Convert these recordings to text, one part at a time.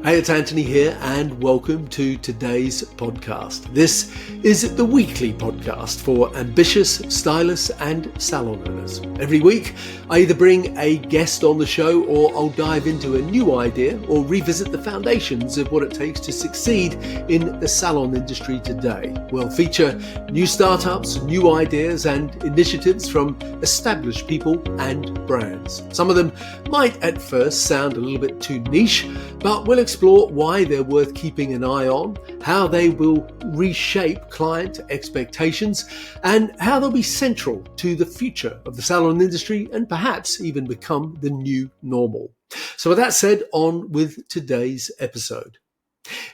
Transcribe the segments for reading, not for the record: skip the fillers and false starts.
Hey, it's Anthony here, and welcome to today's podcast. This is the weekly podcast for ambitious stylists and salon owners. Every week, I either bring a guest on the show or I'll dive into a new idea or revisit the foundations of what it takes to succeed in the salon industry today. We'll feature new startups, new ideas, and initiatives from established people and brands. Some of them might at first sound a little bit too niche, but we'll explore why they're worth keeping an eye on, how they will reshape client expectations, and how they'll be central to the future of the salon industry and perhaps even become the new normal. So with that said, on with today's episode.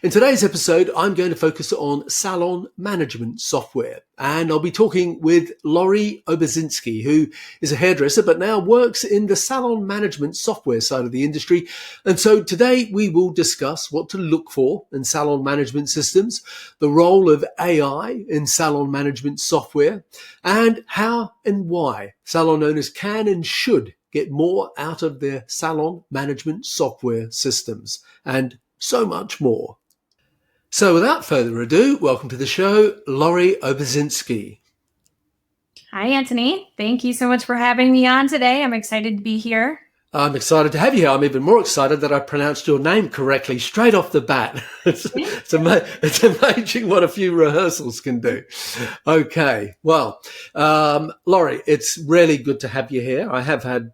In today's episode, I'm going to focus on salon management software, and I'll be talking with Lori Obiedzinski, who is a hairdresser but now works in the salon management software side of the industry. And so today we will discuss what to look for in salon management systems, the role of AI in salon management software, and how and why salon owners can and should get more out of their salon management software systems, and so much more. So without further ado, welcome to the show, Lori Obiedzinski. Hi, Anthony. Thank you so much for having me on today. I'm excited to be here. I'm excited to have you here. I'm even more excited that I pronounced your name correctly straight off the bat. It's amazing what a few rehearsals can do. Okay. Well, Lori, it's really good to have you here. I have had,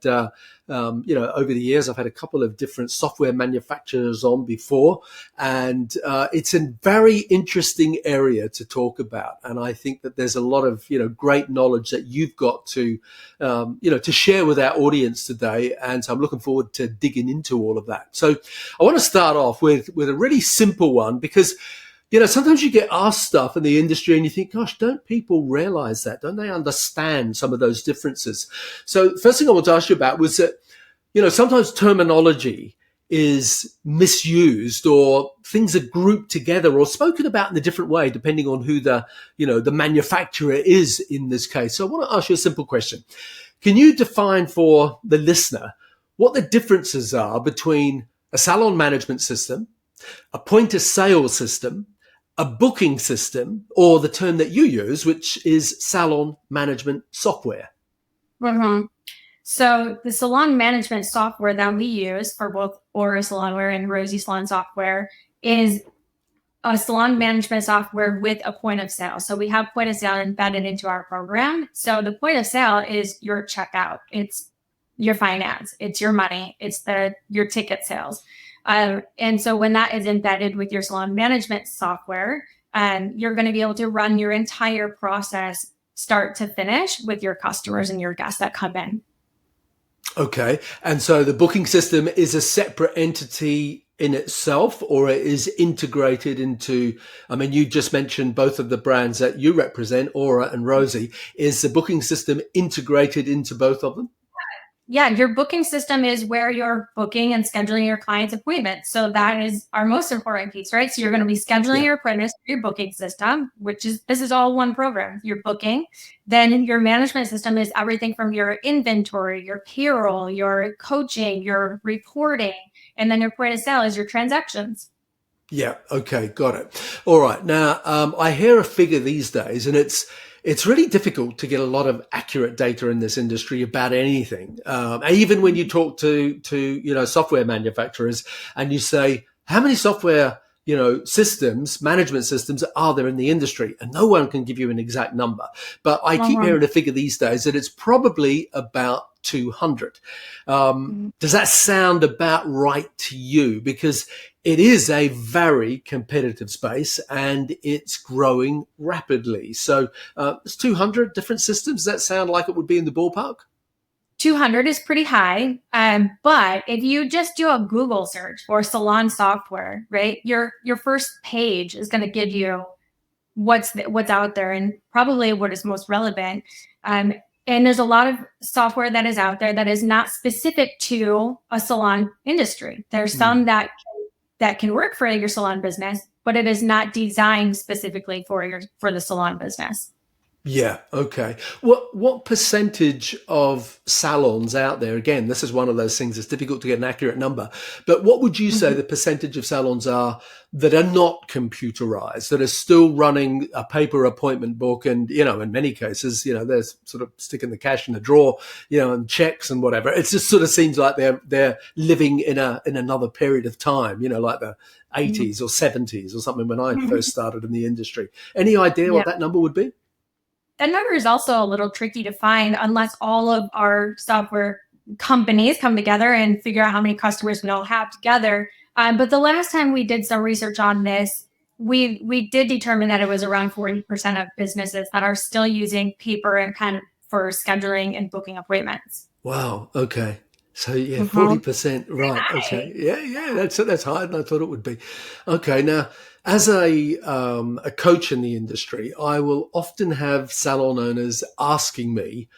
over the years, I've had a couple of different software manufacturers on before, and it's a very interesting area to talk about. And I think that there's a lot of, great knowledge that you've got to, to share with our audience today. And so I'm looking forward to digging into all of that. So I want to start off with a really simple one, because sometimes you get asked stuff in the industry and you think, gosh, don't people realize that? Don't they understand some of those differences? So first thing I want to ask you about was that, sometimes terminology is misused, or things are grouped together or spoken about in a different way, depending on who the manufacturer is in this case. So I want to ask you a simple question. Can you define for the listener what the differences are between a salon management system, a point of sale system, a booking system, or the term that you use, which is salon management software? Mm-hmm. So the salon management software that we use for both Aura Salonware and Rosie Salon Software is a salon management software with a point of sale. So we have point of sale embedded into our program. So the point of sale is your checkout. It's your finance. It's your money. It's your ticket sales. And so when that is embedded with your salon management software, you're going to be able to run your entire process start to finish with your customers and your guests that come in. Okay. And so the booking system is a separate entity in itself, or it is integrated into, you just mentioned both of the brands that you represent, Aura and Rosie. Is the booking system integrated into both of them? Yeah, your booking system is where you're booking and scheduling your client's appointments. So that is our most important piece, right? So you're going to be scheduling your appointments through your booking system, this is all one program. You're booking. Then your management system is everything from your inventory, your payroll, your coaching, your reporting, and then your point of sale is your transactions. Yeah. Okay. Got it. All right. Now, I hear a figure these days, and it's really difficult to get a lot of accurate data in this industry about anything. Even when you talk to software manufacturers and you say, how many software, systems, management systems are there in the industry? And no one can give you an exact number. But I keep hearing a figure these days that it's probably about 200. Does that sound about right to you? Because it is a very competitive space and it's growing rapidly. So it's 200 different systems. Does that sound like it would be in the ballpark? 200 is pretty high. But if you just do a Google search for salon software, right, your first page is going to give you what's out there and probably what is most relevant. And there's a lot of software that is out there that is not specific to a salon industry. There's some that can work for your salon business, but it is not designed specifically for the salon business. Yeah. Okay. What percentage of salons out there? Again, this is one of those things. It's difficult to get an accurate number, but what would you say Mhm. the percentage of salons are that are not computerized, that are still running a paper appointment book, and in many cases, they're sort of sticking the cash in a drawer, and checks and whatever. It just sort of seems like they're living in another period of time, like the 80s or 70s or something when I first started in the industry. Any idea Yeah. what that number would be? That number is also a little tricky to find unless all of our software companies come together and figure out how many customers we all have together. But the last time we did some research on this, we did determine that it was around 40% of businesses that are still using paper and pen for scheduling and booking appointments. Wow. Okay. So yeah, Mhm. 40%. Right. Okay. Yeah. That's higher than I thought it would be. Okay. Now, as a coach in the industry, I will often have salon owners asking me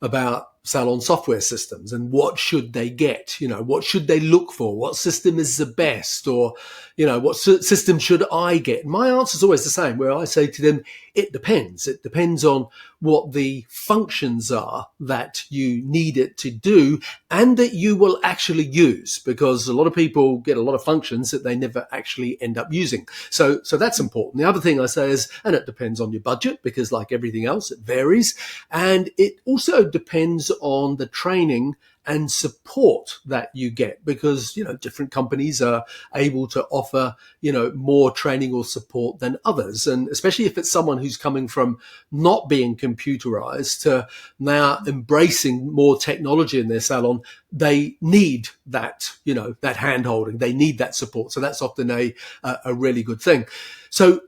about salon software systems and what should they get, what should they look for, what system is the best, or what system should I get. My answer is always the same, where I say to them, it depends on what the functions are that you need it to do and that you will actually use, because a lot of people get a lot of functions that they never actually end up using. So that's important. The other thing I say is, and it depends on your budget, because like everything else, it varies. And it also depends on the training and support that you get, because different companies are able to offer more training or support than others, and especially if it's someone who's coming from not being computerized to now embracing more technology in their salon, they need that that hand holding, they need that support. So that's often a really good thing. So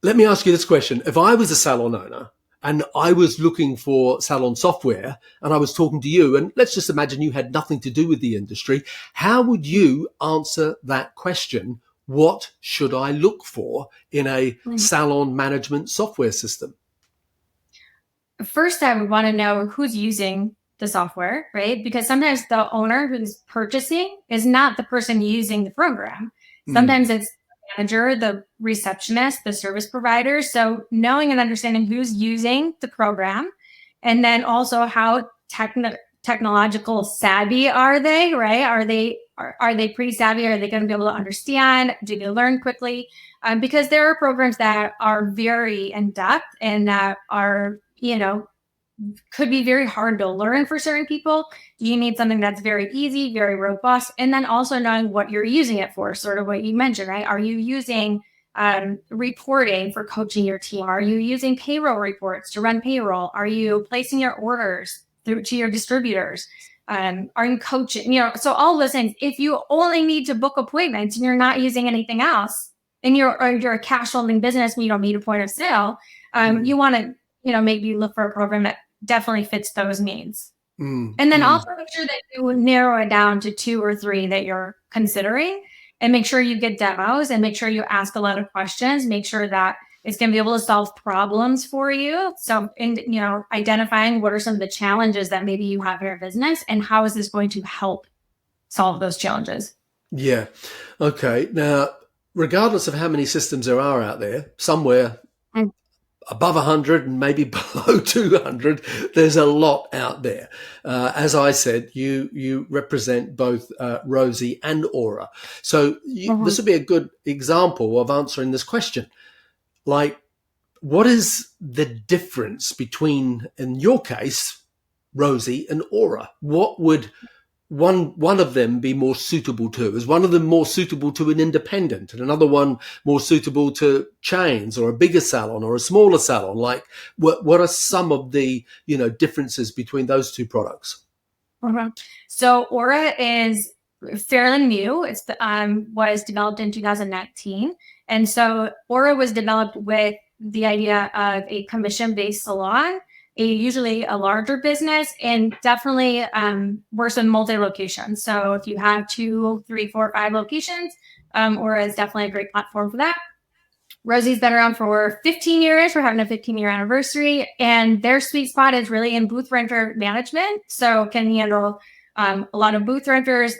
let me ask you this question. If I was a salon owner and I was looking for salon software and I was talking to you, and let's just imagine you had nothing to do with the industry, how would you answer that question? What should I look for in a salon management software system? First, I would want to know who's using the software, right? Because sometimes the owner who's purchasing is not the person using the program. Mm, Sometimes it's the manager, the receptionist, the service provider. So knowing and understanding who's using the program, and then also how technological savvy are they, right? Are they pretty savvy? Are they going to be able to understand? Do they learn quickly? Because there are programs that are very in depth and that are, could be very hard to learn for certain people. You need something that's very easy, very robust, and then also knowing what you're using it for, sort of what you mentioned, right? Are you using reporting for coaching your team? Are you using payroll reports to run payroll? Are you placing your orders through to your distributors? Are you coaching? So all those things. If you only need to book appointments and you're not using anything else, and you're a cash holding business and you don't need a point of sale, mm, you want to maybe look for a program that definitely fits those needs. mm, And then mm. also make sure that you narrow it down to 2 or 3 that you're considering, and make sure you get demos and make sure you ask a lot of questions. Make sure that it's going to be able to solve problems for you. So, identifying what are some of the challenges that maybe you have in your business and how is this going to help solve those challenges. Yeah. Okay. Now, regardless of how many systems there are out there, somewhere Mm. above 100 and maybe below 200, there's a lot out there. As I said, you represent both Rosie and Aura. So this Mhm. would be a good example of answering this question. Like, what is the difference between, in your case, Rosie and Aura? What would one of them be more suitable to? Is one of them more suitable to an independent and another one more suitable to chains or a bigger salon or a smaller salon? Like, what are some of the differences between those two products? Mhm. So Aura is fairly new. Was developed in 2019, and so Aura was developed with the idea of a commission-based salon, usually a larger business, and definitely works in multi-location. So if you have 2, 3, 4, 5 locations, Aura is definitely a great platform for that. Rosie's been around for 15 years. We're having a 15-year anniversary, and their sweet spot is really in booth renter management. So can handle a lot of booth renters,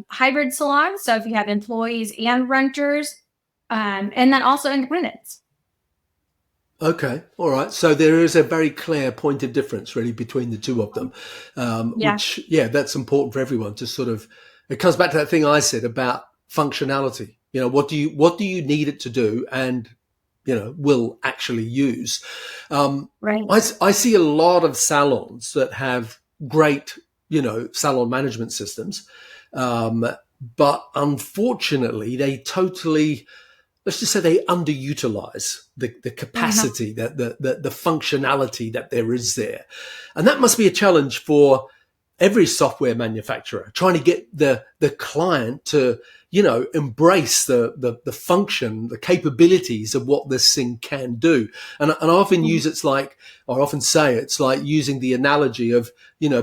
hybrid salons. So if you have employees and renters, and then also independents. Okay, all right. So there is a very clear point of difference, really, between the two of them, Yeah. which, yeah, that's important for everyone to sort of. It comes back to that thing I said about functionality. What do you need it to do, and will actually use. Right. I see a lot of salons that have great, salon management systems, but unfortunately, they totally, let's just say, they underutilize the Mhm. capacity, the functionality that there is there, and that must be a challenge for every software manufacturer, trying to get the client to embrace the function, the capabilities of what this thing can do. And I often Mhm. use I often say it's like using the analogy of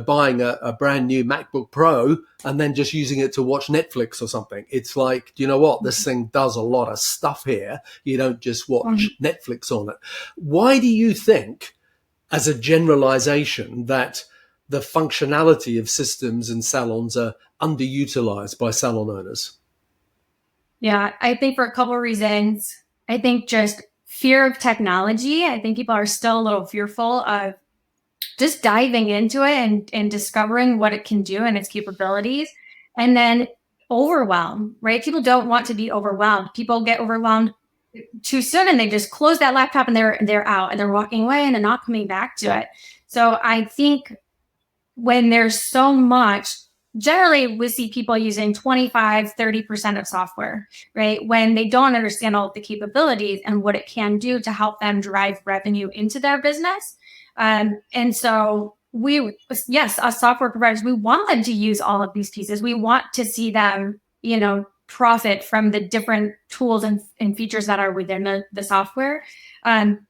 buying a brand new MacBook Pro and then just using it to watch Netflix or something. It's like, do you know what, this thing does a lot of stuff here. You don't just Mhm. watch Netflix on it. Why do you think, as a generalization, that the functionality of systems and salons are underutilized by salon owners? Yeah, I think for a couple of reasons. I think just fear of technology. I think people are still a little fearful of just diving into it and discovering what it can do and its capabilities. And then overwhelm, right? People don't want to be overwhelmed. People get overwhelmed too soon and they just close that laptop and they're out and they're walking away and they're not coming back to it. So I think when there's so much, generally we see people using 25-30% of software, right? When they don't understand all of the capabilities and what it can do to help them drive revenue into their business. And so yes, us software providers, we want them to use all of these pieces. We want to see them, profit from the different tools and features that are within the software. Um,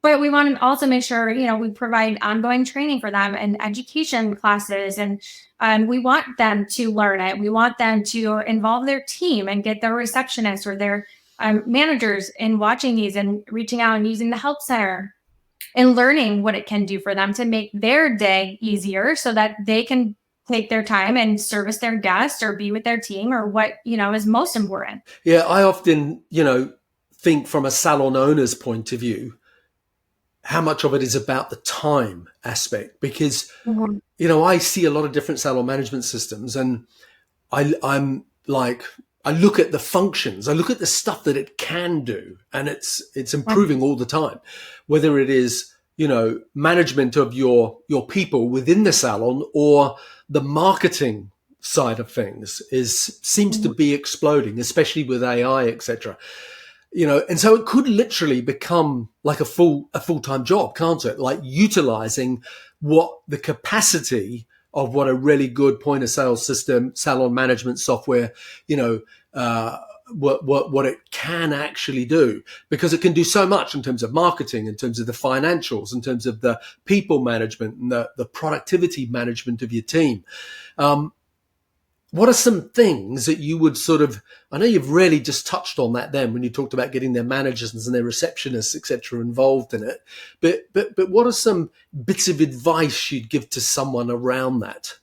but we want to also make sure, we provide ongoing training for them and education classes. And we want them to learn it. We want them to involve their team and get their receptionists or their managers in watching these and reaching out and using the help center and learning what it can do for them to make their day easier so that they can take their time and service their guests or be with their team or what, is most important. Yeah, I often, think from a salon owner's point of view, how much of it is about the time aspect, because, Mhm. I see a lot of different salon management systems, and I'm like, I look at the functions, I look at the stuff that it can do, and it's improving all the time. Whether it is, management of your people within the salon, or the marketing side of things seems to Mhm. be exploding, especially with AI, etc. And so it could literally become like a full-time job, can't it? Like utilizing what the capacity of what a really good point of sale system, salon management software, you know, uh, what it can actually do, because it can do so much in terms of marketing, in terms of the financials, in terms of the people management and the productivity management of your team. Um, what are some things that you would sort of, I know you've really just touched on that then when you talked about getting their managers and their receptionists, etc., involved in it. But what are some bits of advice you'd give to someone around that?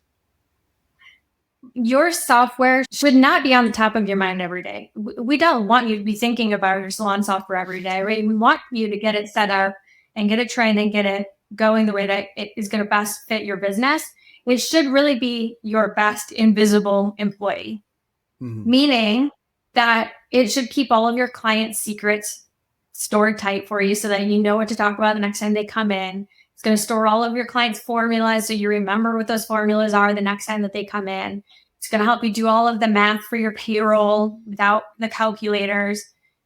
Your software should not be on the top of your mind every day. We don't want you to be thinking about your salon software every day, right? We want you to get it set up and get it trained and get it going the way that it is going to best fit your business. It should really be your best invisible employee, Mm. meaning that it should keep all of your clients' secrets stored tight for you so that you know what to talk about the next time they come in. It's going to store all of your clients' formulas so you remember what those formulas are the next time that they come in. It's going to help you do all of the math for your payroll without the calculators.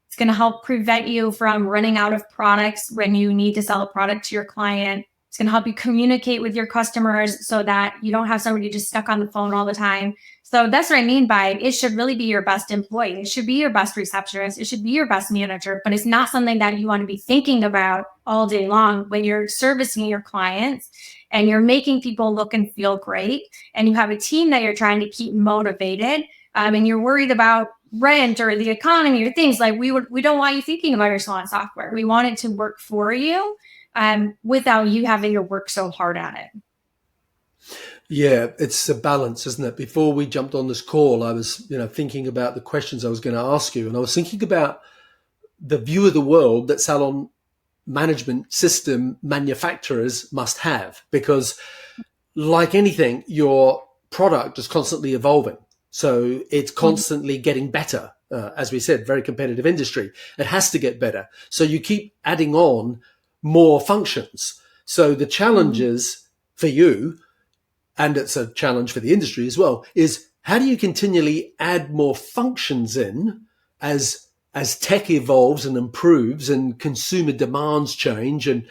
It's going to help prevent you from running out of products when you need to sell a product to your client. It's going to help you communicate with your customers so that you don't have somebody just stuck on the phone all the time. So that's what I mean by it should really be your best employee. It should be your best receptionist. It should be your best manager, but it's not something that you want to be thinking about all day long when you're servicing your clients and you're making people look and feel great. And you have a team that you're trying to keep motivated. And you're worried about rent or the economy or things like we don't want you thinking about your salon software. We want it to work for you without you having to work so hard on it. Yeah, it's a balance, isn't it? Before we jumped on this call, I was, thinking about the questions I was going to ask you, and I was thinking about the view of the world that salon management system manufacturers must have, because like anything, your product is constantly evolving. So it's constantly getting better. As we said, very competitive industry. It has to get better. So you keep adding on more functions. So the challenges for you, and it's a challenge for the industry as well, is how do you continually add more functions in as tech evolves and improves and consumer demands change, and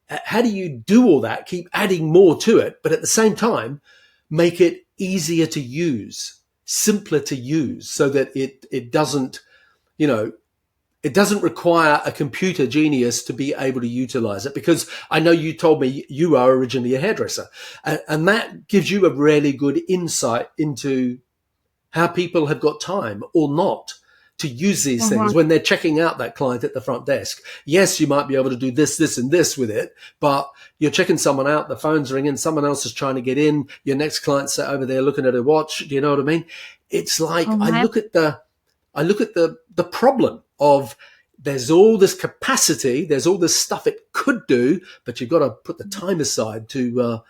how do you do all that, keep adding more to it, but at the same time make it easier to use, simpler to use, so that it doesn't, it doesn't require a computer genius to be able to utilize it? Because I know you told me you are originally a hairdresser, and that gives you a really good insight into how people have got time or not to use these things when they're checking out that client at the front desk. Yes, you might be able to do this, this, and this with it, but you're checking someone out, the phone's ringing, someone else is trying to get in, your next client's sat over there looking at a watch. Do you know what I mean? It's like, I look at the problem of, there's all this capacity, there's all this stuff it could do, but you've got to put the time aside to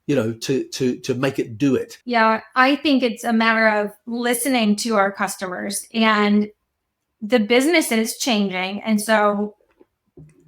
make it do it. Yeah, I think it's a matter of listening to our customers, and the business is changing. And so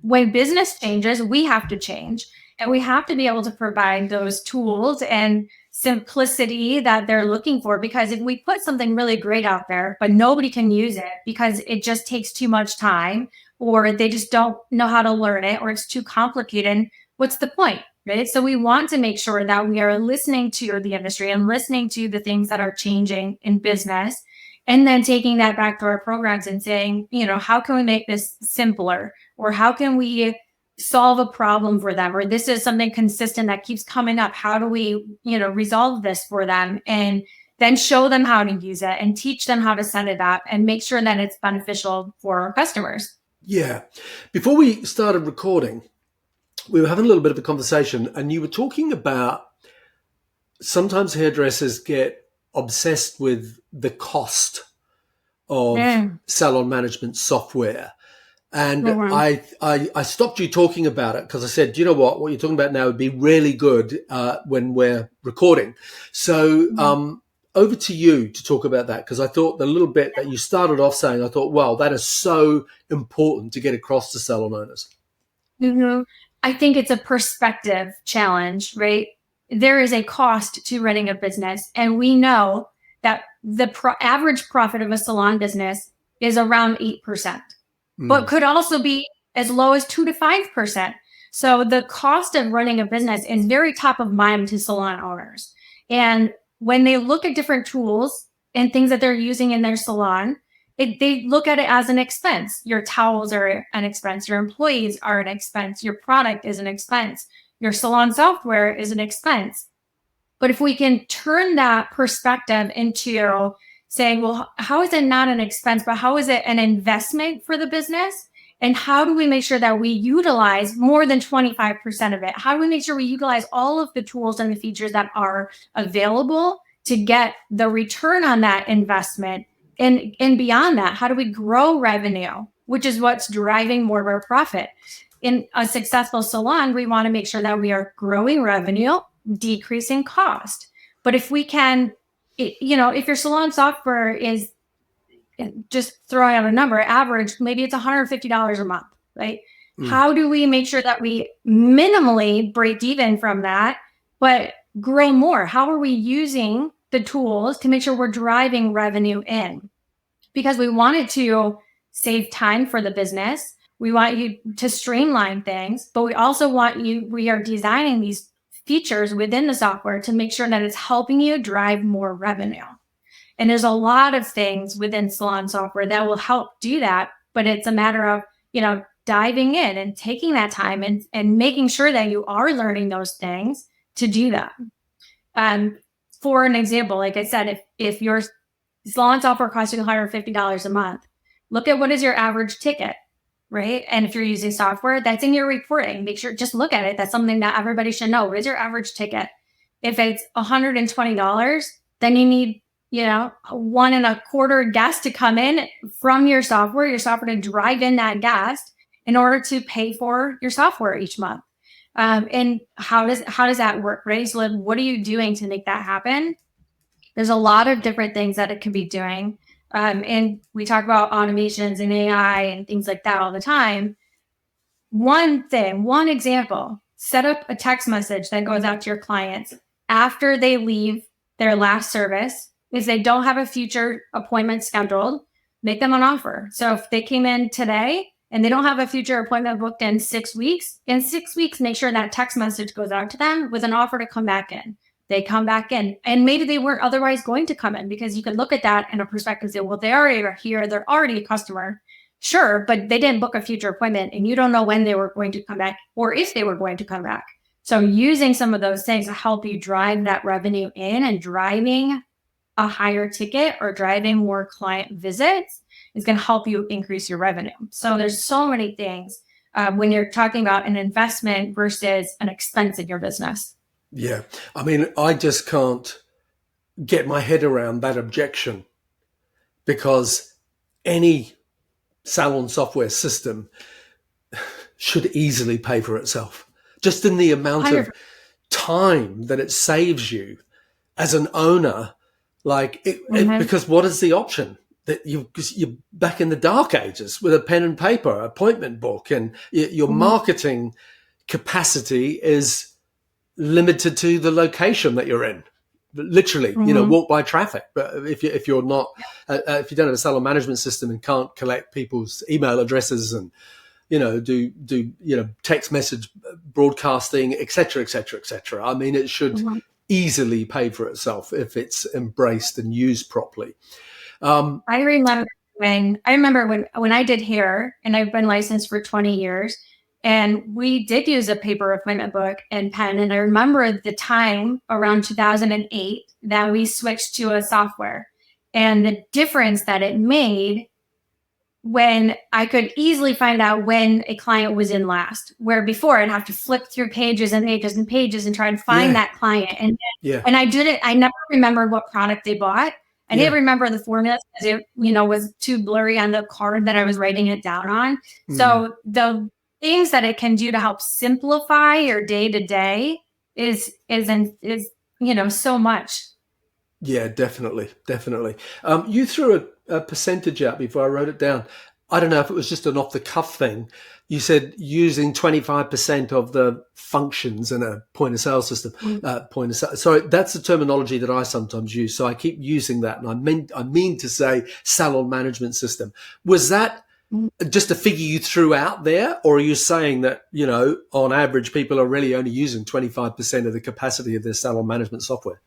when business changes, we have to change, and we have to be able to provide those tools and simplicity that they're looking for. Because if we put something really great out there, but nobody can use it because it just takes too much time, or they just don't know how to learn it, or it's too complicated, what's the point? Right? So we want to make sure that we are listening to the industry and listening to the things that are changing in business, and then taking that back to our programs and saying, how can we make this simpler? Or how can we solve a problem for them? Or this is something consistent that keeps coming up. How do we, resolve this for them? And then show them how to use it and teach them how to set it up and make sure that it's beneficial for our customers. Yeah. Before we started recording, we were having a little bit of a conversation, and you were talking about sometimes hairdressers get obsessed with the cost of salon management software. And I stopped you talking about it because I said, you know what you're talking about now would be really good when we're recording. So over to you to talk about that, because I thought the little bit that you started off saying, I thought, wow, that is so important to get across to salon owners. I think it's a perspective challenge, right? There is a cost to running a business, and we know that the average profit of a salon business is around 8%, but could also be as low as 2 to 5%. So the cost of running a business is very top of mind to salon owners. And when they look at different tools and things that they're using in their salon, they look at it as an expense. Your towels are an expense. Your employees are an expense. Your product is an expense. Your salon software is an expense. But if we can turn that perspective into saying, well, how is it not an expense, but how is it an investment for the business? And how do we make sure that we utilize more than 25% of it? How do we make sure we utilize all of the tools and the features that are available to get the return on that investment? And beyond that, how do we grow revenue, which is what's driving more of our profit? In a successful salon, we want to make sure that we are growing revenue, decreasing cost. But if we can, if your salon software is, just throwing out a number, average, maybe it's $150 a month, right? How do we make sure that we minimally break even from that, but grow more? How are we using the tools to make sure we're driving revenue in? Because we wanted to save time for the business. We want you to streamline things, but we also we are designing these features within the software to make sure that it's helping you drive more revenue. And there's a lot of things within salon software that will help do that, but it's a matter of, diving in and taking that time and making sure that you are learning those things to do that. For an example, like I said, if your salon software costs you $150 a month, look at what is your average ticket, right? And if you're using software, that's in your reporting. Make sure, just look at it. That's something that everybody should know. What is your average ticket? If it's $120, then you need, 1.25 guests to come in from your software to drive in that guest. in order to pay for your software each month. And how does that work, right? So what are you doing to make that happen? There's a lot of different things that it can be doing. And we talk about automations and AI and things like that all the time. One example, set up a text message that goes out to your clients after they leave their last service. If they don't have a future appointment scheduled, make them an offer. So if they came in today and they don't have a future appointment booked in 6 weeks, make sure that text message goes out to them with an offer to come back in. They come back in, and maybe they weren't otherwise going to come in, because you can look at that in a perspective and say, well, they already are here. They're already a customer. Sure, but they didn't book a future appointment, and you don't know when they were going to come back or if they were going to come back. So using some of those things to help you drive that revenue in and driving a higher ticket or driving more client visits is going to help you increase your revenue. So there's so many things when you're talking about an investment versus an expense in your business. Yeah. I mean, I just can't get my head around that objection, because any salon software system should easily pay for itself, just in the amount 100%. Of time that it saves you as an owner. Because what is the option? That you're back in the dark ages with a pen and paper, appointment book, and your marketing capacity is limited to the location that you're in. Literally, walk by traffic. But if you're not, if you don't have a salon management system and can't collect people's email addresses and do text message broadcasting, et cetera. I mean, it should easily pay for itself if it's embraced and used properly. I remember when I did hair, and I've been licensed for 20 years, and we did use a paper appointment book and pen. And I remember the time around 2008 that we switched to a software, and the difference that it made when I could easily find out when a client was in last, where before I'd have to flip through pages and pages and pages and try and find that client. And I never remembered what product they bought. I didn't remember the formula because it, was too blurry on the card that I was writing it down on. So the things that it can do to help simplify your day to day is so much. Yeah, definitely. You threw a percentage out before I wrote it down. I don't know if it was just an off the cuff thing. You said using 25% of the functions in a point of sale system. Sorry, that's the terminology that I sometimes use. So I keep using that, and I mean to say salon management system. Was that just a figure you threw out there, or are you saying that on average people are really only using 25% of the capacity of their salon management software?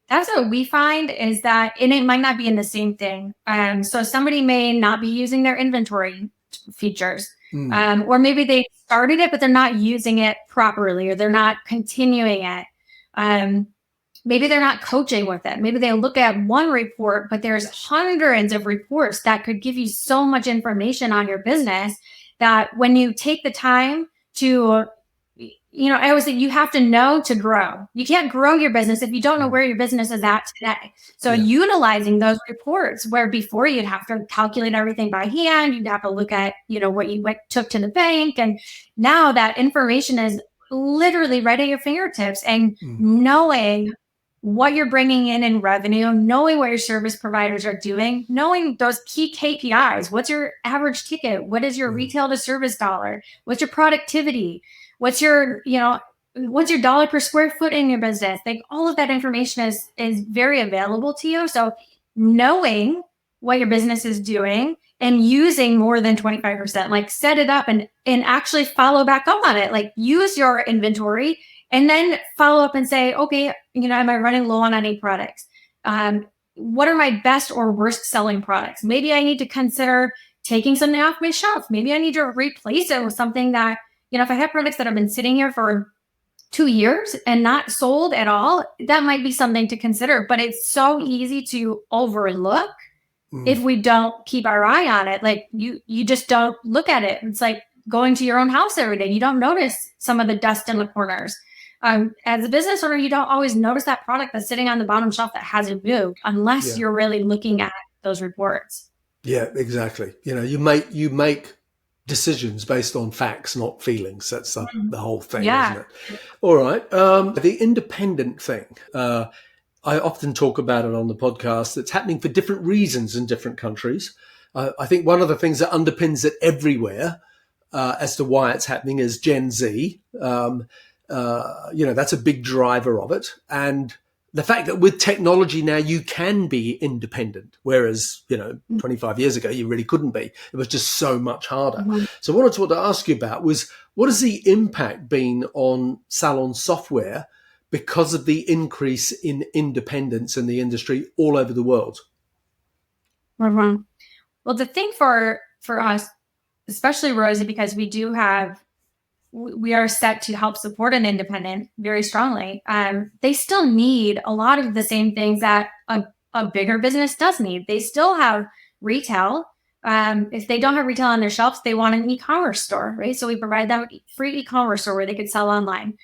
That's what we find is that, and it might not be in the same thing. So somebody may not be using their inventory features, or maybe they started it, but they're not using it properly, or they're not continuing it. Maybe they're not coaching with it. Maybe they look at one report, but there's hundreds of reports that could give you so much information on your business that when you take the time to I always say you have to know to grow. You can't grow your business if you don't know where your business is at today. So utilizing those reports, where before you'd have to calculate everything by hand, you'd have to look at, what you took to the bank. And now that information is literally right at your fingertips, and knowing what you're bringing in revenue, knowing what your service providers are doing, knowing those key KPIs. What's your average ticket? What is your retail to service dollar? What's your productivity? What's your dollar per square foot in your business? Like, all of that information is very available to you. So knowing what your business is doing and using more than 25%, like set it up and actually follow back up on it. Like, use your inventory and then follow up and say, okay, am I running low on any products? What are my best or worst selling products? Maybe I need to consider taking something off my shelf. Maybe I need to replace it with something that, if I have products that have been sitting here for 2 years and not sold at all, that might be something to consider. But it's so easy to overlook if we don't keep our eye on it. Like, you just don't look at it. It's like going to your own house every day. You don't notice some of the dust in the corners. As a business owner, you don't always notice that product that's sitting on the bottom shelf that hasn't moved unless you're really looking at those reports. Yeah, exactly. You make decisions based on facts, not feelings. That's the whole thing, Yeah. isn't it? All right. The independent thing. I often talk about it on the podcast. It's happening for different reasons in different countries. I think one of the things that underpins it everywhere as to why it's happening is Gen Z. That's a big driver of it. And the fact that with technology now you can be independent, whereas, 25 years ago you really couldn't be. It was just so much harder. Mm-hmm. So what I wanted to ask you about was, what has the impact been on Salon software because of the increase in independence in the industry all over the world? Mm-hmm. Well, the thing for us, especially Rosie, because we are set to help support an independent very strongly. They still need a lot of the same things that a bigger business does need. They still have retail. If they don't have retail on their shelves, they want an e-commerce store, right? So we provide them free e-commerce store where they could sell online.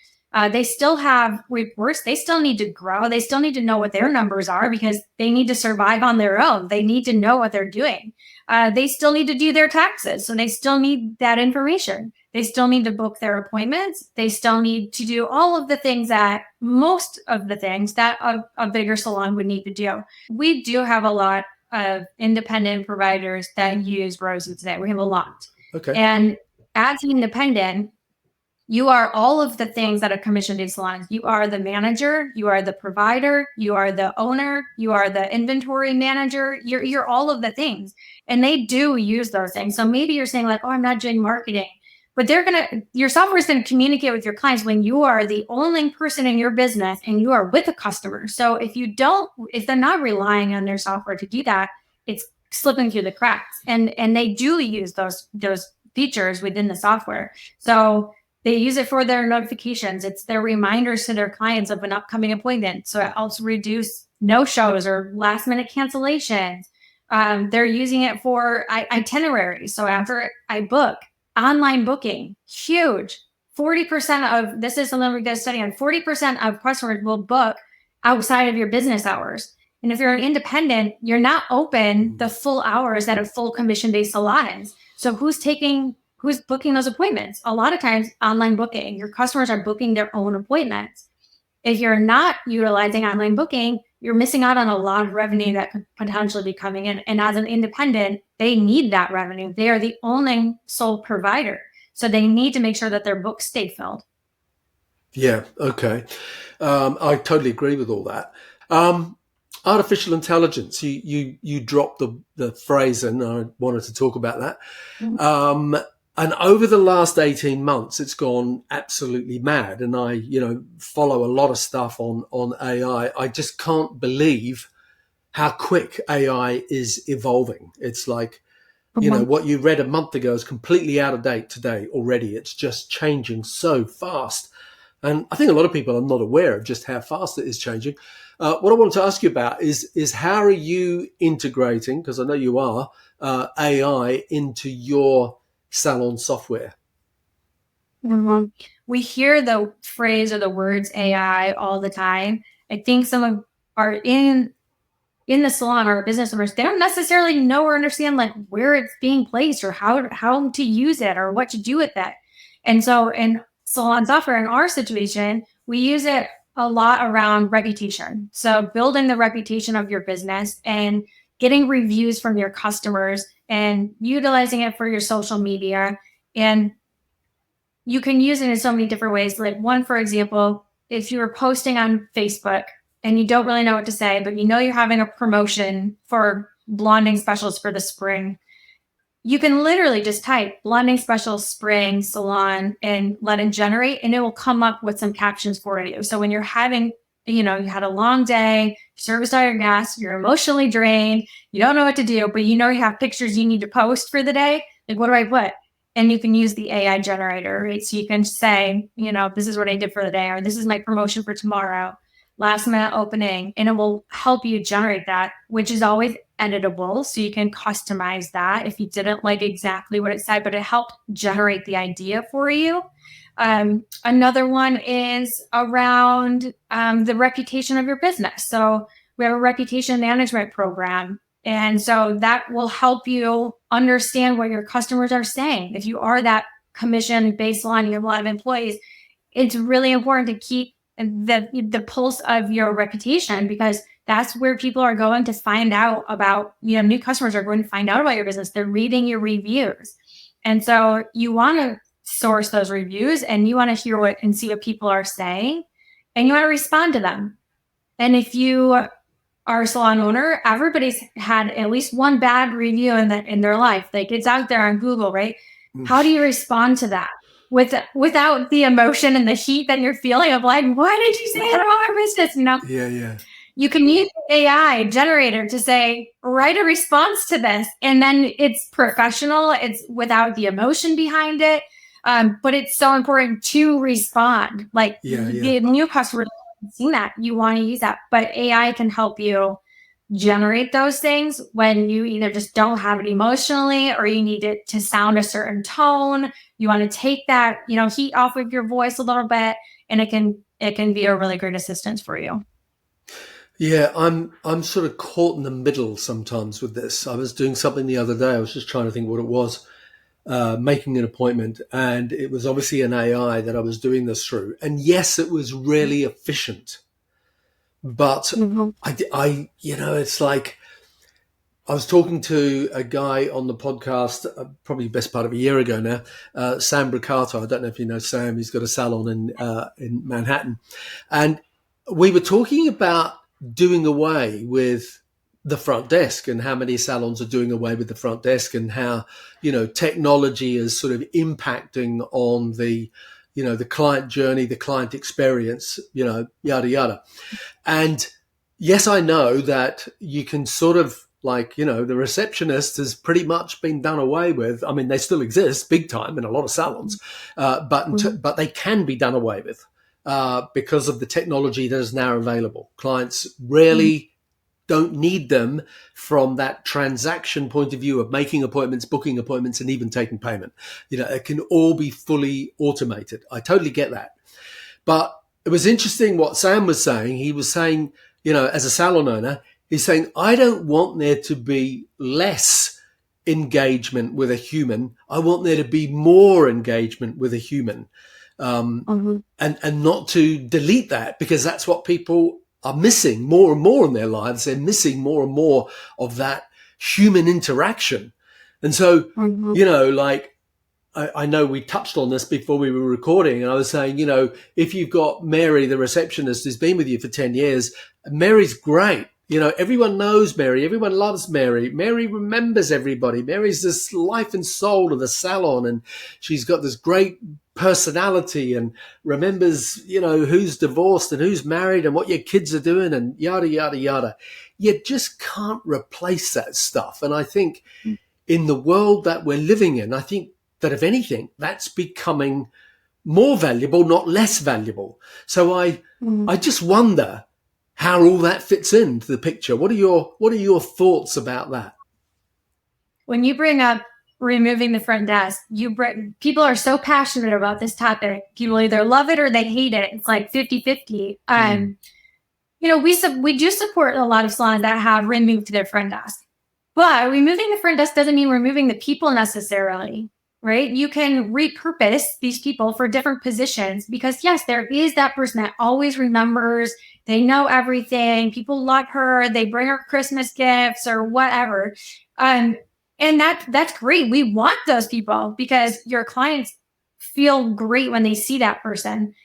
They still have reports. They still need to grow. They still need to know what their numbers are because they need to survive on their own. They need to know what they're doing. They still need to do their taxes. So they still need that information. They still need to book their appointments. They still need to do all of the things that most of the things that a bigger salon would need to do. We do have a lot of independent providers that use Rosie today. We have a lot. Okay. And as an independent, you are all of the things that a commission-based salon. You are the manager, you are the provider, you are the owner, you are the inventory manager. You're all of the things. And they do use those things. So maybe you're saying like, oh, I'm not doing marketing. But your software is going to communicate with your clients when you are the only person in your business and you are with a customer. So if they're not relying on their software to do that, it's slipping through the cracks. And they do use those features within the software. So they use it for their notifications. It's their reminders to their clients of an upcoming appointment. So it helps reduce no-shows or last-minute cancellations. They're using it for itineraries. So after I book, online booking, huge. 40% of, this is something we did a study on, 40% of customers will book outside of your business hours. And if you're an independent, you're not open the full hours that a full commission-based salon is. So who's booking those appointments? A lot of times online booking, your customers are booking their own appointments. If you're not utilizing online booking, you're missing out on a lot of revenue that could potentially be coming in. And as an independent, they need that revenue. They are the only sole provider. So they need to make sure that their books stay filled. Yeah, okay. I totally agree with all that. Artificial intelligence, you dropped the phrase and I wanted to talk about that. Mm-hmm. And over the last 18 months, it's gone absolutely mad. And I, follow a lot of stuff on AI. I just can't believe how quick AI is evolving. It's like, what you read a month ago is completely out of date today already. It's just changing so fast. And I think a lot of people are not aware of just how fast it is changing. What I wanted to ask you about is how are you integrating, because I know you are, AI into your salon software? Mm-hmm. We hear the phrase or the words AI all the time. I think some of our in the salon or business owners, they don't necessarily know or understand like where it's being placed or how to use it or what to do with it. And so in salon software, in our situation, we use it a lot around reputation. So building the reputation of your business and getting reviews from your customers and utilizing it for your social media. And you can use it in so many different ways. Like one, for example, if you were posting on Facebook and you don't really know what to say, but you're having a promotion for blonding specials for the spring, you can literally just type blonding special spring salon and let it generate, and it will come up with some captions for you. So when you're having, you had a long day, serviced all your guests, you're emotionally drained, you don't know what to do, but you have pictures you need to post for the day. Like, what do I put? And you can use the AI generator, right? So you can say, this is what I did for the day, or this is my promotion for tomorrow, last minute opening, and it will help you generate that, which is always editable. So you can customize that if you didn't like exactly what it said, but it helped generate the idea for you. Another one is around the reputation of your business. So we have a reputation management program. And so that will help you understand what your customers are saying. If you are that commission-based salon, you have a lot of employees, it's really important to keep the pulse of your reputation, because that's where people are going to find out about, new customers are going to find out about your business. They're reading your reviews. And so you want to source those reviews, and you want to hear what and see what people are saying, and you want to respond to them. And if you are a salon owner, everybody's had at least one bad review in their life. Like, it's out there on Google, right? How do you respond to that without the emotion and the heat that you're feeling of like, why did you say that about our business? Yeah. You can use the AI generator to say, write a response to this. And then it's professional. It's without the emotion behind it. But it's so important to respond. Like, the new customer doesn't see that. You want to use that. But AI can help you generate those things when you either just don't have it emotionally, or you need it to sound a certain tone. You want to take that, heat off of your voice a little bit, and it can be a really great assistance for you. Yeah, I'm sort of caught in the middle sometimes with this. I was doing something the other day. I was just trying to think what it was, making an appointment, and it was obviously an AI that I was doing this through. And yes, it was really efficient, but I it's like, I was talking to a guy on the podcast, probably best part of a year ago now, Sam Bricato. I don't know if you know Sam. He's got a salon in Manhattan, and we were talking about doing away with the front desk, and how many salons are doing away with the front desk, and how, technology is sort of impacting on the client journey, the client experience, yada, yada. And yes, I know that you can sort of, like, the receptionist has pretty much been done away with. I mean, they still exist big time in a lot of salons, but they can be done away with. Because of the technology that is now available. Clients really don't need them from that transaction point of view of making appointments, booking appointments, and even taking payment. It can all be fully automated. I totally get that. But it was interesting what Sam was saying. He was saying, as a salon owner, he's saying, I don't want there to be less engagement with a human. I want there to be more engagement with a human. And not to delete that, because that's what people are missing more and more in their lives. They're missing more and more of that human interaction. And so, I know we touched on this before we were recording, and I was saying, if you've got Mary, the receptionist, who's been with you for 10 years, Mary's great. Everyone knows Mary. Everyone loves Mary. Mary remembers everybody. Mary's this life and soul of the salon, and she's got this great personality and remembers, who's divorced and who's married and what your kids are doing and yada, yada, yada. You just can't replace that stuff. And I think in the world that we're living in, I think that if anything, that's becoming more valuable, not less valuable. So I just wonder how all that fits into the picture. What are your thoughts about that? When you bring up removing the front desk, people are so passionate about this topic. People either love it or they hate it. It's like 50-50. We do support a lot of salons that have removed their front desk, but removing the front desk doesn't mean removing the people necessarily, right? You can repurpose these people for different positions, because yes, there is that person that always remembers. They know everything. People love her. They bring her Christmas gifts or whatever. And that's great. We want those people, because your clients feel great when they see that person.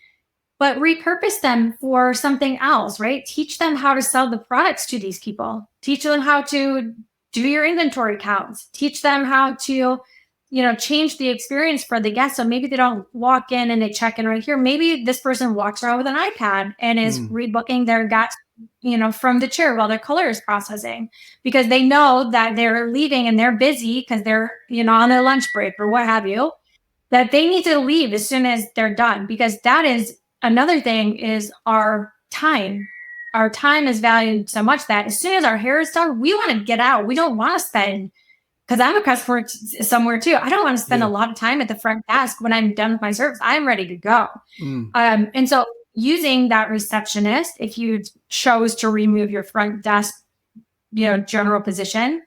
But repurpose them for something else, right? Teach them how to sell the products to these people. Teach them how to do your inventory counts. Teach them how to, change the experience for the guests. So maybe they don't walk in and they check in right here. Maybe this person walks around with an iPad and is rebooking their guests, from the chair while their color is processing, because they know that they're leaving and they're busy because they're, on their lunch break or what have you, that they need to leave as soon as they're done. Because that is another thing, is our time. Our time is valued so much that as soon as our hair is done, we want to get out. We don't want to spend, because I'm a customer somewhere too. I don't want to spend a lot of time at the front desk when I'm done with my service. I'm ready to go. And so using that receptionist, if you chose to remove your front desk, general position,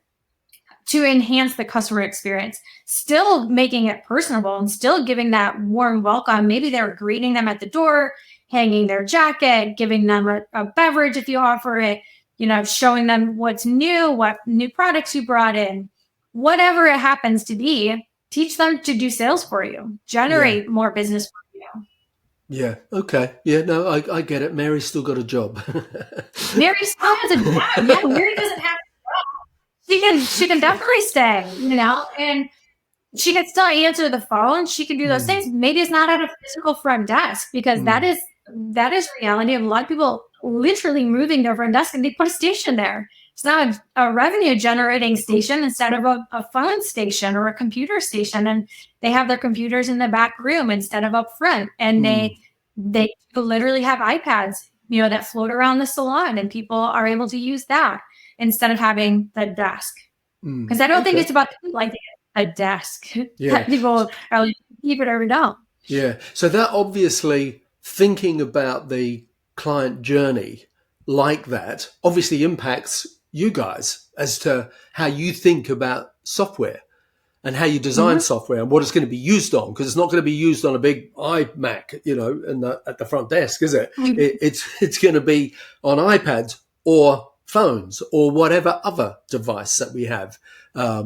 to enhance the customer experience, still making it personable and still giving that warm welcome. Maybe they're greeting them at the door, hanging their jacket, giving them a beverage if you offer it, showing them what's new, what new products you brought in, whatever it happens to be. Teach them to do sales for you, generate more business for you. Yeah. Okay. Yeah. No, I get it. Mary's still got a job. Mary still has a job. Yeah, Mary doesn't have she can definitely stay, and she can still answer the phone. She can do those things. Maybe it's not at a physical front desk, because that is reality of a lot of people literally moving their front desk and they put a station there. It's not a revenue generating station instead of a phone station or a computer station. And they have their computers in the back room instead of up front. And they literally have iPads, that float around the salon, and people are able to use that instead of having the desk. Because I don't think it's about like a desk. Yeah. People are like, keep it or don't. Yeah. So that obviously, thinking about the client journey like that obviously impacts you guys as to how you think about software and how you design software and what it's going to be used on, because it's not going to be used on a big iMac, at the front desk, is it? It's going to be on iPads or phones or whatever other device that we have. So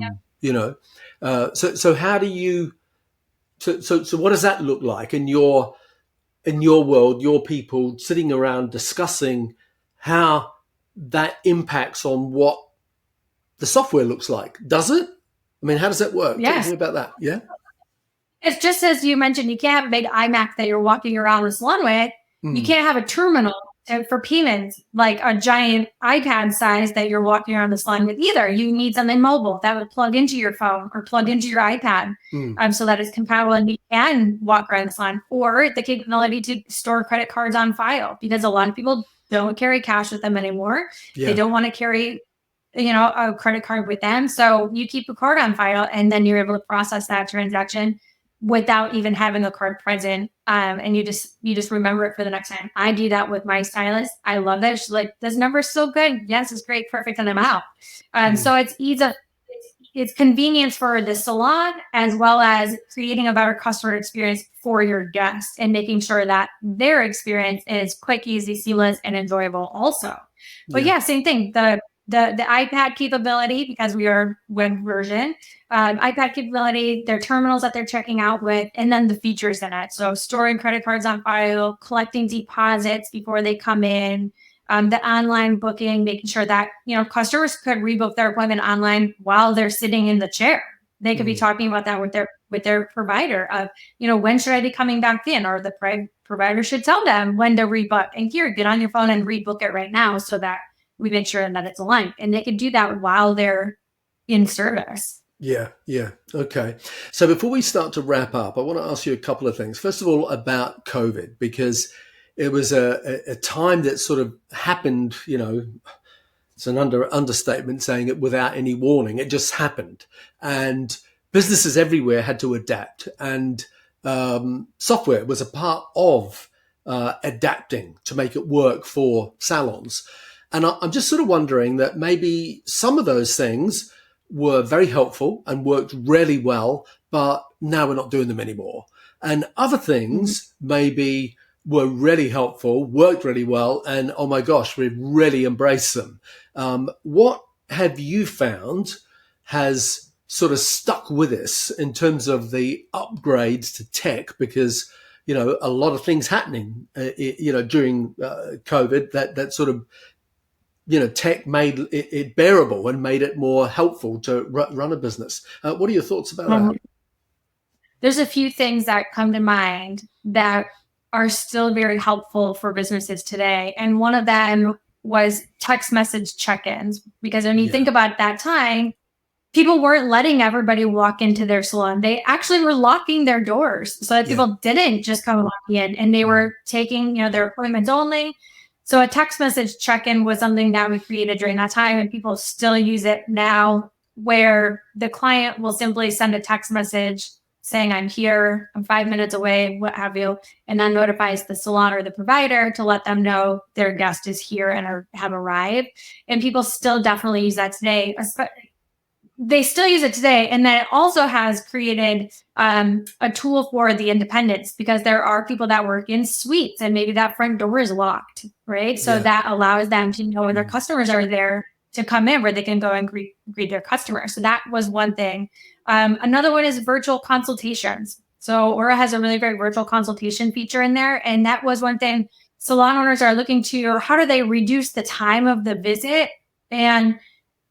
how do you? So what does that look like in your world? Your people sitting around discussing how that impacts on what the software looks like. Does it? I mean, how does that work? Yes. Talk to me about that. Yeah. It's just as you mentioned, you can't have a big iMac that you're walking around the salon with. You can't have a terminal for payments, like a giant iPad size that you're walking around the salon with either. You need something mobile that would plug into your phone or plug into your iPad so that it's compatible and you can walk around the salon, or the capability to store credit cards on file, because a lot of people don't carry cash with them anymore. Yeah. They don't want to carry a credit card with them. So you keep a card on file, and then you're able to process that transaction without even having a card present. And you just remember it for the next time. I do that with my stylist. I love that. She's like, this number's so good. Yes, it's great. Perfect. And I'm out. So it's convenience for the salon, as well as creating a better customer experience for your guests and making sure that their experience is quick, easy, seamless, and enjoyable also. But same thing. The iPad capability, because we are web version, iPad capability, their terminals that they're checking out with, and then the features in it. So storing credit cards on file, collecting deposits before they come in, the online booking, making sure that, customers could rebook their appointment online while they're sitting in the chair. They could be talking about that with their provider of, when should I be coming back in? Or the provider should tell them when to rebook. And here, get on your phone and rebook it right now so that we make sure that it's aligned. And they can do that while they're in service. Yeah. Okay. So before we start to wrap up, I want to ask you a couple of things. First of all, about COVID, because it was a time that sort of happened, it's an understatement saying it without any warning. It just happened. And businesses everywhere had to adapt. And software was a part of adapting to make it work for salons. And I'm just sort of wondering that maybe some of those things were very helpful and worked really well, but now we're not doing them anymore. And other things maybe were really helpful, worked really well, and oh my gosh, we've really embraced them. What have you found has sort of stuck with us in terms of the upgrades to tech? Because, a lot of things happening, during COVID that sort of, tech made it bearable and made it more helpful to run a business. What are your thoughts about that? There's a few things that come to mind that are still very helpful for businesses today. And one of them was text message check-ins, because when you think about that time, people weren't letting everybody walk into their salon. They actually were locking their doors so that people didn't just come walking in, and they were taking, their appointments only. So a text message check-in was something that we created during that time, and people still use it now, where the client will simply send a text message saying, I'm here, I'm 5 minutes away, what have you, and then notifies the salon or the provider to let them know their guest is here and have arrived. And people still definitely use that today. they still use it today. And then it also has created a tool for the independents, because there are people that work in suites and maybe that front door is locked, right? So that allows them to know when their customers are there to come in, where they can go and greet their customers. So that was one thing. Another one is virtual consultations. So Aura has a really great virtual consultation feature in there. And that was one thing salon owners are looking to, or how do they reduce the time of the visit? And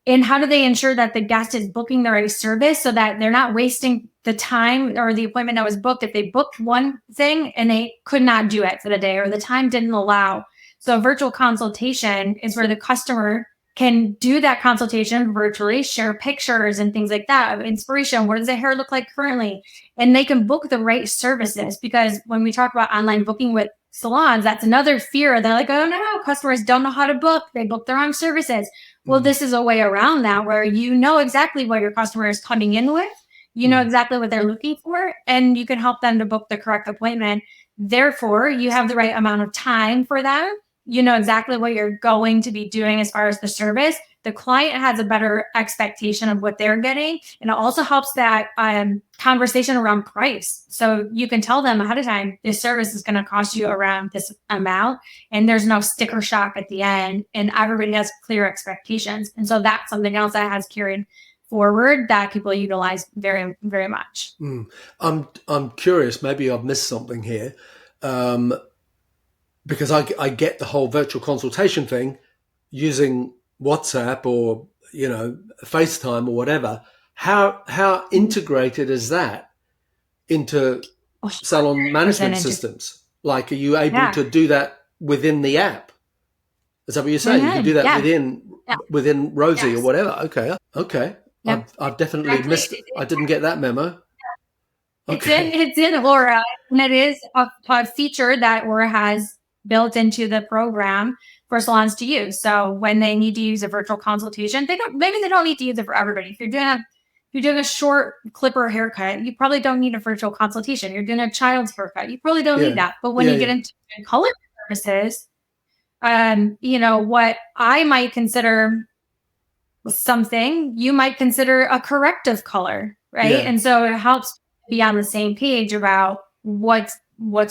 how do they ensure that the guest is booking the right service so that they're not wasting the time or the appointment that was booked if they booked one thing and they could not do it for the day or the time didn't allow. So virtual consultation is where the customer can do that consultation virtually, share pictures and things like that of inspiration. What does the hair look like currently? And they can book the right services, because when we talk about online booking with salons, that's another fear. They're like, oh no, customers don't know how to book. They book the wrong services. Well, this is a way around that, where you know exactly what your customer is coming in with. You know exactly what they're looking for, and you can help them to book the correct appointment. Therefore, you have the right amount of time for them. You know exactly what you're going to be doing as far as the service. The client has a better expectation of what they're getting. And it also helps that conversation around price. So you can tell them ahead of time, this service is going to cost you around this amount. And there's no sticker shock at the end. And everybody has clear expectations. And so that's something else that has carried forward that people utilize very, very much. I'm curious, maybe I've missed something here. Because I get the whole virtual consultation thing using WhatsApp or, FaceTime or whatever. How integrated is that into salon management systems? Like, are you able to do that within the app? Is that what you're saying? You can do that within Rosie or whatever. Okay. Yeah. I've definitely missed it. I didn't get that memo. Okay. It's in Aura, and it is a feature that Aura has built into the program for salons to use. So when they need to use a virtual consultation, they don't need to use it for everybody. If you're doing a short clipper haircut, you probably don't need a virtual consultation. You're doing a child's haircut, you probably don't need that. But when you get into color services, what I might consider something, you might consider a corrective color, right? Yeah. And so it helps be on the same page about what's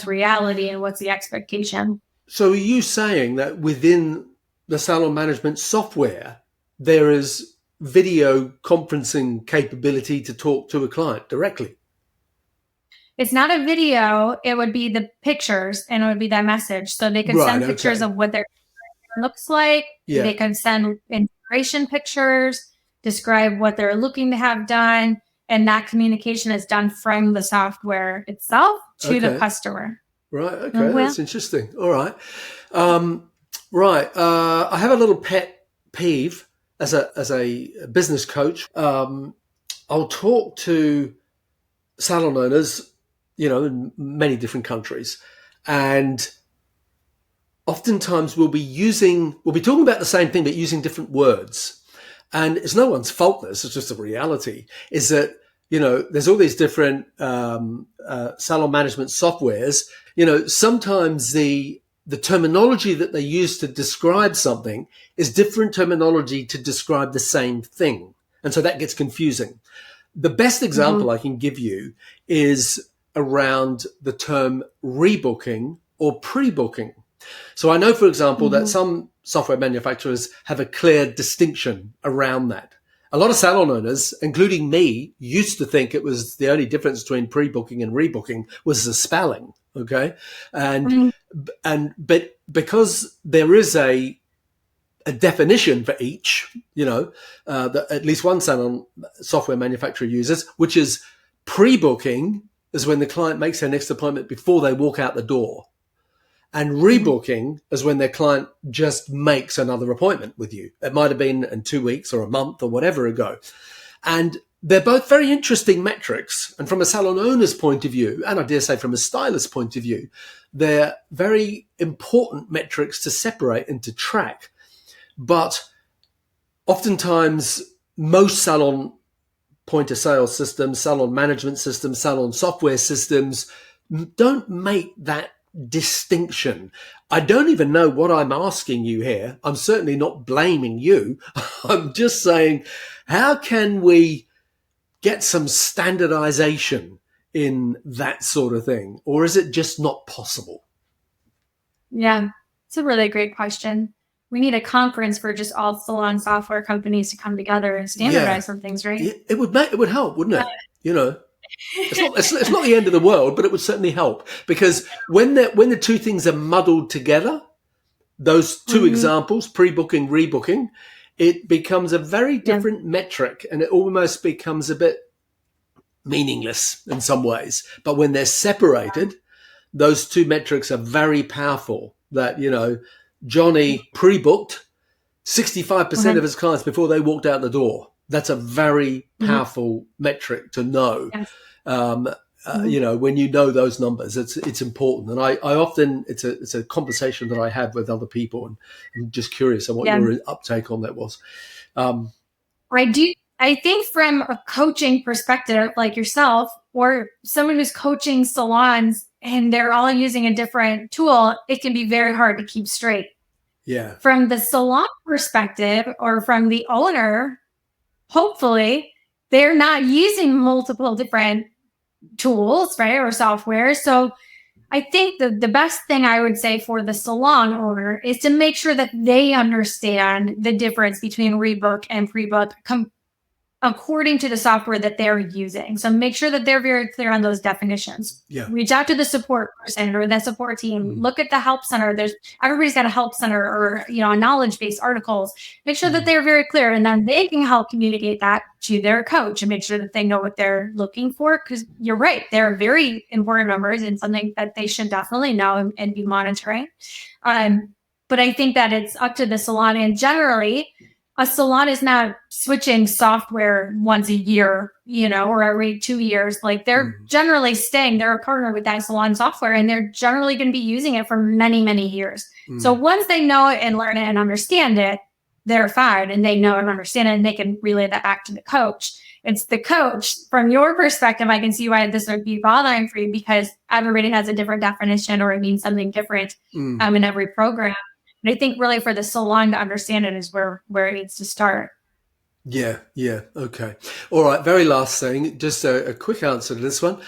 reality and what's the expectation. So are you saying that within the salon management software, there is video conferencing capability to talk to a client directly? It's not a video. It would be the pictures, and it would be that message. So they can send pictures of what their hair looks like. Yeah. They can send inspiration pictures, describe what they're looking to have done. And that communication is done from the software itself to the customer. Right. Okay. That's interesting. All right. I have a little pet peeve as a business coach. I'll talk to salon owners, in many different countries, and oftentimes we'll be talking about the same thing, but using different words. And it's no one's fault. This is just a reality. Is that there's all these different salon management softwares. Sometimes the terminology that they use to describe something is different terminology to describe the same thing. And so that gets confusing. The best example I can give you is around the term rebooking or pre-booking. So I know, for example, that some software manufacturers have a clear distinction around that. A lot of salon owners, including me, used to think it was the only difference between pre-booking and rebooking was the spelling. Okay. But because there is a definition for each, that at least one salon software manufacturer uses, which is pre-booking is when the client makes their next appointment before they walk out the door. And rebooking is when their client just makes another appointment with you. It might have been in 2 weeks or a month or whatever ago. And they're both very interesting metrics. And from a salon owner's point of view, and I dare say from a stylist's point of view, they're very important metrics to separate and to track. But oftentimes, most salon point of sale systems, salon management systems, salon software systems don't make that distinction. I don't even know what I'm asking you here. I'm certainly not blaming you. I'm just saying, how can we get some standardization in that sort of thing? Or is it just not possible? Yeah, it's a really great question. We need a conference for just all salon software companies to come together and standardize some things, right? It would help, wouldn't it? It's not the end of the world, but it would certainly help, because when the two things are muddled together, those two examples, pre-booking, rebooking, it becomes a very different metric, and it almost becomes a bit meaningless in some ways. But when they're separated, those two metrics are very powerful. That, Johnny pre-booked 65% of his clients before they walked out the door. That's a very powerful metric to know. Yes. When you know those numbers, it's important. And I often, it's a conversation that I have with other people, and I'm just curious on what your uptake on that was. I think from a coaching perspective, like yourself, or someone who's coaching salons and they're all using a different tool, it can be very hard to keep straight. Yeah. From the salon perspective, or from the owner, hopefully they're not using multiple different tools, right, or software. So I think the best thing I would say for the salon owner is to make sure that they understand the difference between rebook and pre-book according to the software that they're using. So make sure that they're very clear on those definitions. Yeah. Reach out to the support person or the support team. Look at the help center. Everybody's got a help center or, a knowledge-based articles. Make sure that they're very clear, and then they can help communicate that to their coach and make sure that they know what they're looking for. Because you're right, they're very important numbers and something that they should definitely know and be monitoring. But I think that it's up to the salon, and generally, a salon is not switching software once a year, or every 2 years. Like, they're generally they're a partner with that salon software, and they're generally going to be using it for many, many years. So once they know it and learn it and understand it, they're fine, and they know and understand it, and they can relay that back to the coach. It's the coach. From your perspective, I can see why this would be bothering for you, because everybody has a different definition, or it means something different in every program. And I think really for the salon to understand it is where it needs to start. Yeah. Okay. All right. Very last thing, just a quick answer to this one.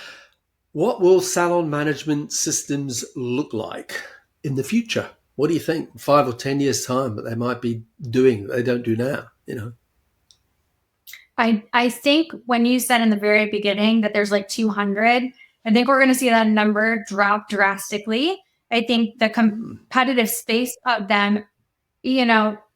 What will salon management systems look like in the future? What do you think? 5 or 10 years time that they might be doing that they don't do now, I think when you said in the very beginning that there's like 200, I think we're going to see that number drop drastically. I think the competitive space of them,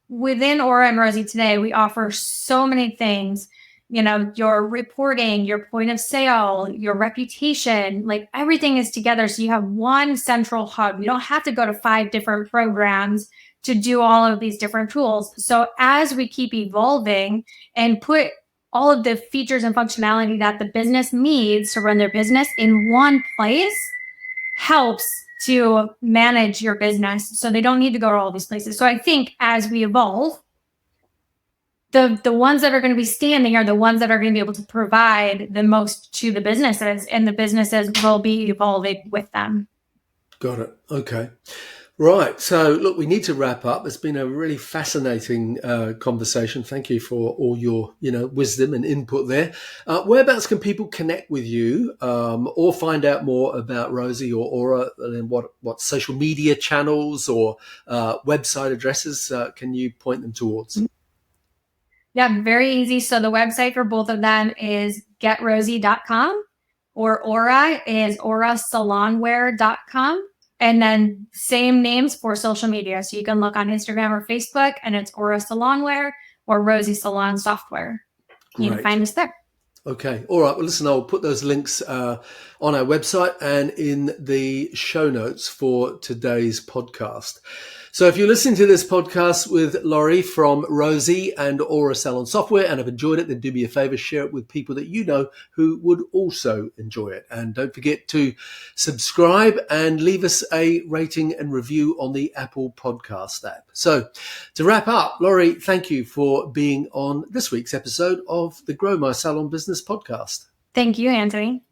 within Aura and Rosie today, we offer so many things, your reporting, your point of sale, your reputation, like everything is together. So you have one central hub. You don't have to go to 5 different programs to do all of these different tools. So as we keep evolving and put all of the features and functionality that the business needs to run their business in one place, helps to manage your business, so they don't need to go to all these places. So I think as we evolve, the ones that are going to be standing are the ones that are going to be able to provide the most to the businesses, and the businesses will be evolving with them. Got it. Okay. Right. So, look, we need to wrap up. It's been a really fascinating conversation. Thank you for all your, wisdom and input there. Whereabouts can people connect with you or find out more about Rosie or Aura, and what social media channels or website addresses can you point them towards? Yeah, very easy. So the website for both of them is getrosie.com, or Aura is aurasalonwear.com. And then same names for social media. So you can look on Instagram or Facebook, and it's Aura Salonwear or Rosie Salon Software. You can find us there. Okay. All right. Well, listen, I'll put those links on our website and in the show notes for today's podcast. So if you're listening to this podcast with Lori from Rosie and Aura Salon Software and have enjoyed it, then do me a favor, share it with people that you know who would also enjoy it. And don't forget to subscribe and leave us a rating and review on the Apple Podcast app. So to wrap up, Lori, thank you for being on this week's episode of the Grow My Salon Business podcast. Thank you, Anthony.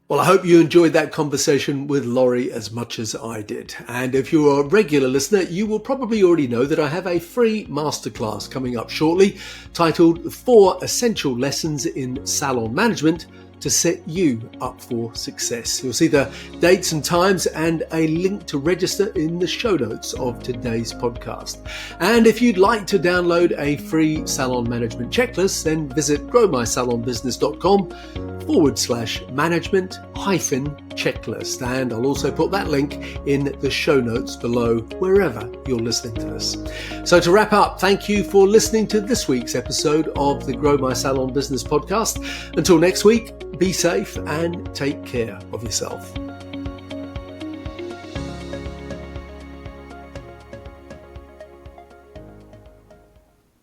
Well, I hope you enjoyed that conversation with Lori as much as I did. And if you're a regular listener, you will probably already know that I have a free masterclass coming up shortly titled 4 Essential Lessons in Salon Management to set you up for success. You'll see the dates and times and a link to register in the show notes of today's podcast. And if you'd like to download a free salon management checklist, then visit growmysalonbusiness.com/management-checklist. And I'll also put that link in the show notes below wherever you're listening to this. So to wrap up, thank you for listening to this week's episode of the Grow My Salon Business podcast. Until next week, be safe and take care of yourself.